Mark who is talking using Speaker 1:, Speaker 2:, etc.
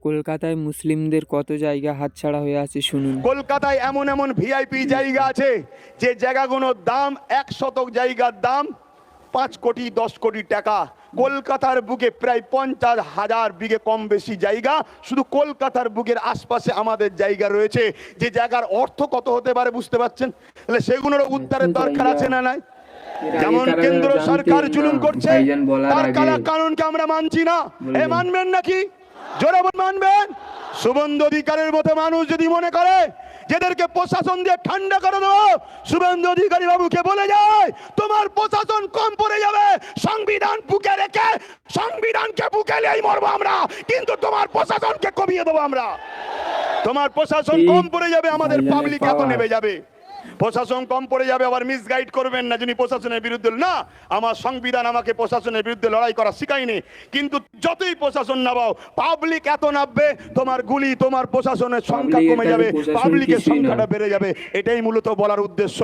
Speaker 1: কলকাতায় মুসলিমদের কত জায়গা হাতছাড়া হয়ে আছে শুনুন।
Speaker 2: কলকাতায় এমন এমন ভিআইপি জায়গা আছে যে জায়গাগুলোর দাম 1 শতক জায়গার দাম 5 কোটি 10 কোটি টাকা। কলকাতার বুকে প্রায় 50,000 বিঘে কম বেশি জায়গা শুধু কলকাতার বুকের আশপাশে আমাদের জায়গা রয়েছে, যে জায়গার অর্থ কত হতে পারে বুঝতে পারছেন? তাহলে সেগুলোর উদ্ধারের দরকার আছে না নাই? যেমন কেন্দ্র সরকার জুলুম করছে, তার কালা কানুনকে আমরা মানছি না, এ মানবেন নাকি? জোরে মানবেন? শুভেন্দু অধিকারীর মতো মানুষ যদি মনে করে যেদেরকে প্রশাসন দিয়ে ঠান্ডা করে দেবো, শুভেন্দু অধিকারী বাবুকে বলে যায় তোমার প্রশাসন কম পড়ে যাবে, সংবিধান বুকে রেখে সংবিধানকে বুকে নিয়েই মরবো আমরা, কিন্তু তোমার প্রশাসনকে কমিয়ে দেবো আমরা। তোমার প্রশাসন কম পড়ে যাবে, আমাদের পাবলিক এত নেমে যাবে। প্রশাসন কম পড়ে যাবে, আবার মিসগাইড করবেন না যিনি প্রশাসনের বিরুদ্ধে। না, আমার সংবিধান আমাকে প্রশাসনের বিরুদ্ধে লড়াই করা শিখায়নি, কিন্তু যতই প্রশাসন নামাও পাবলিক এত নামবে, তোমার গুলি তোমার প্রশাসনের সংখ্যা কমে যাবে, পাবলিকের সংখ্যাটা বেড়ে যাবে। এটাই মূলত বলার উদ্দেশ্য।